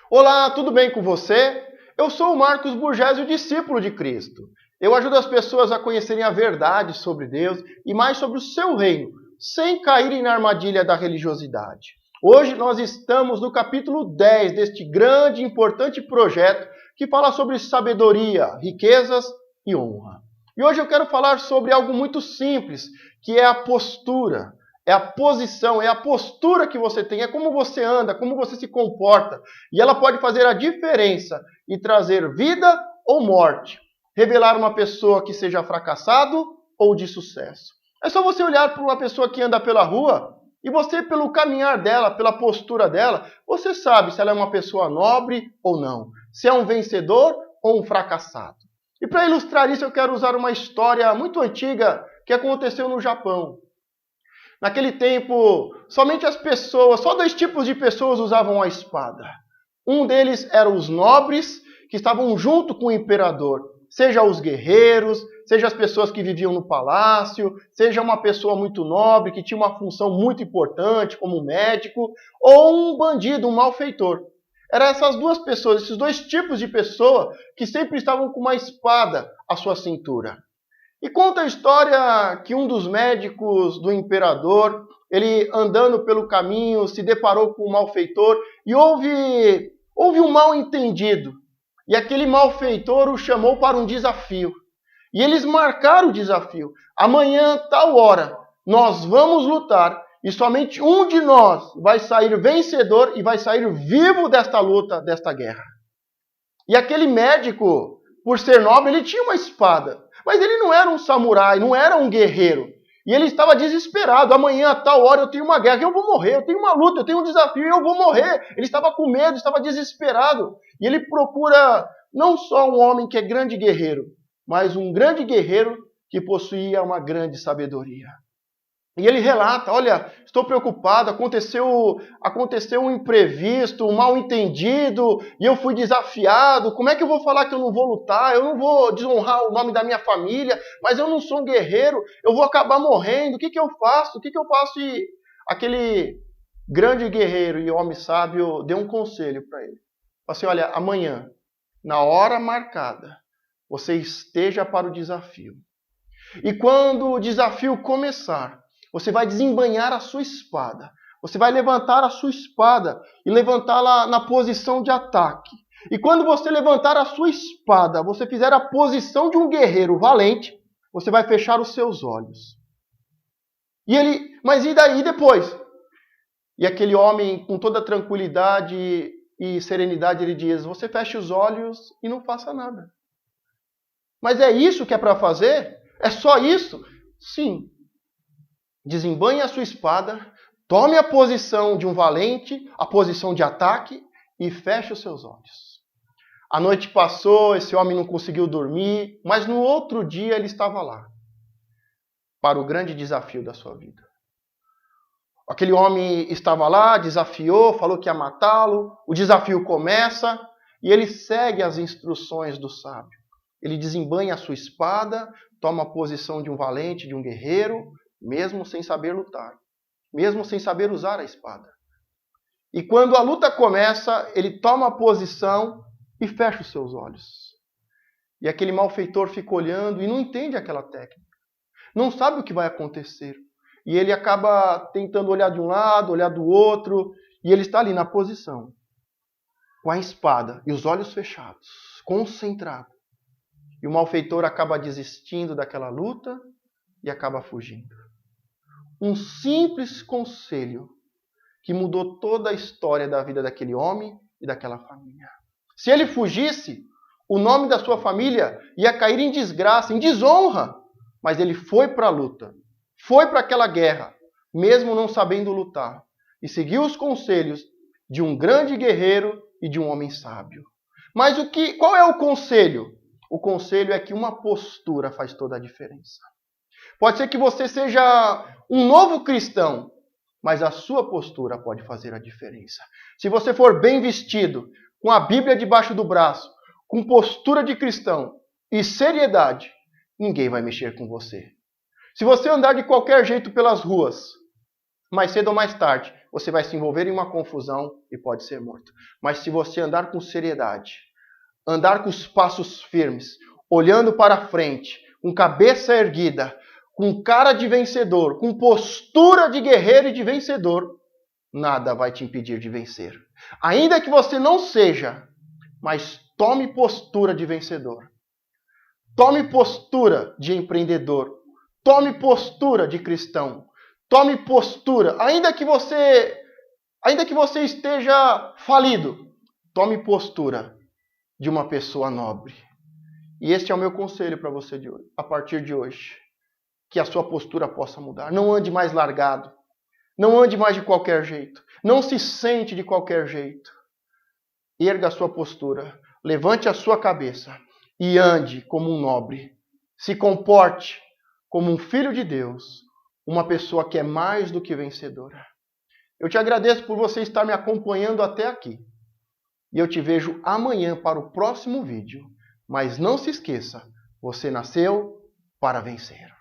Olá, tudo bem com você? Eu sou o Marcos Burgésio, discípulo de Cristo. Eu ajudo as pessoas a conhecerem a verdade sobre Deus e mais sobre o seu reino, sem caírem na armadilha da religiosidade. Hoje nós estamos no capítulo 10 deste grande e importante projeto que fala sobre sabedoria, riquezas e honra. E hoje eu quero falar sobre algo muito simples, que é a postura. É a posição, é a postura que você tem, é como você anda, como você se comporta. E ela pode fazer a diferença e trazer vida ou morte. Revelar uma pessoa que seja fracassado ou de sucesso. É só você olhar para uma pessoa que anda pela rua e você, pelo caminhar dela, pela postura dela, você sabe se ela é uma pessoa nobre ou não. Se é um vencedor ou um fracassado. E para ilustrar isso, eu quero usar uma história muito antiga que aconteceu no Japão. Naquele tempo, somente as pessoas, só dois tipos de pessoas usavam a espada. Um deles eram os nobres, que estavam junto com o imperador. Seja os guerreiros, seja as pessoas que viviam no palácio, seja uma pessoa muito nobre, que tinha uma função muito importante, como um médico, ou um bandido, um malfeitor. Eram essas duas pessoas, esses dois tipos de pessoa que sempre estavam com uma espada à sua cintura. E conta a história que um dos médicos do imperador, ele andando pelo caminho, se deparou com um malfeitor e houve um mal-entendido. E aquele malfeitor o chamou para um desafio. E eles marcaram o desafio. Amanhã, tal hora, nós vamos lutar e somente um de nós vai sair vencedor e vai sair vivo desta luta, desta guerra. E aquele médico, por ser nobre, ele tinha uma espada. Mas ele não era um samurai, não era um guerreiro. E ele estava desesperado. Amanhã, a tal hora, eu tenho uma guerra, eu vou morrer. Eu tenho uma luta, eu tenho um desafio, eu vou morrer. Ele estava com medo, estava desesperado. E ele procura não só um homem que é grande guerreiro, mas um grande guerreiro que possuía uma grande sabedoria. E ele relata, olha, estou preocupado, aconteceu um imprevisto, um mal-entendido, e eu fui desafiado. Como é que eu vou falar que eu não vou lutar? Eu não vou desonrar o nome da minha família, mas eu não sou um guerreiro, eu vou acabar morrendo. O que eu faço? O que eu faço? E aquele grande guerreiro e homem sábio deu um conselho para ele. Falou assim, olha, amanhã, na hora marcada, você esteja para o desafio. E quando o desafio começar, você vai desembainhar a sua espada. Você vai levantar a sua espada e levantá-la na posição de ataque. E quando você levantar a sua espada, você fizer a posição de um guerreiro valente, você vai fechar os seus olhos. Mas e daí depois? E aquele homem, com toda tranquilidade e serenidade, ele diz, você fecha os olhos e não faça nada. Mas é isso que é para fazer? É só isso? Sim. Desembanhe a sua espada, tome a posição de um valente, a posição de ataque e feche os seus olhos. A noite passou, esse homem não conseguiu dormir, mas no outro dia ele estava lá para o grande desafio da sua vida. Aquele homem estava lá, desafiou, falou que ia matá-lo, o desafio começa e ele segue as instruções do sábio. Ele desembanha a sua espada, toma a posição de um valente, de um guerreiro, mesmo sem saber lutar, mesmo sem saber usar a espada. E quando a luta começa, ele toma a posição e fecha os seus olhos. E aquele malfeitor fica olhando e não entende aquela técnica. Não sabe o que vai acontecer. E ele acaba tentando olhar de um lado, olhar do outro, e ele está ali na posição, com a espada e os olhos fechados, concentrado. E o malfeitor acaba desistindo daquela luta e acaba fugindo. Um simples conselho que mudou toda a história da vida daquele homem e daquela família. Se ele fugisse, o nome da sua família ia cair em desgraça, em desonra. Mas ele foi para a luta, foi para aquela guerra, mesmo não sabendo lutar. E seguiu os conselhos de um grande guerreiro e de um homem sábio. Mas qual é o conselho? O conselho é que uma postura faz toda a diferença. Pode ser que você seja um novo cristão, mas a sua postura pode fazer a diferença. Se você for bem vestido, com a Bíblia debaixo do braço, com postura de cristão e seriedade, ninguém vai mexer com você. Se você andar de qualquer jeito pelas ruas, mais cedo ou mais tarde, você vai se envolver em uma confusão e pode ser morto. Mas se você andar com seriedade, andar com os passos firmes, olhando para frente, com cabeça erguida, com cara de vencedor, com postura de guerreiro e de vencedor, nada vai te impedir de vencer. Ainda que você não seja, mas tome postura de vencedor. Tome postura de empreendedor. Tome postura de cristão. Tome postura, ainda que você esteja falido, tome postura de uma pessoa nobre. E este é o meu conselho para você de hoje, a partir de hoje. Que a sua postura possa mudar. Não ande mais largado. Não ande mais de qualquer jeito. Não se sente de qualquer jeito. Erga a sua postura. Levante a sua cabeça. E ande como um nobre. Se comporte como um filho de Deus. Uma pessoa que é mais do que vencedora. Eu te agradeço por você estar me acompanhando até aqui. E eu te vejo amanhã para o próximo vídeo. Mas não se esqueça, você nasceu para vencer.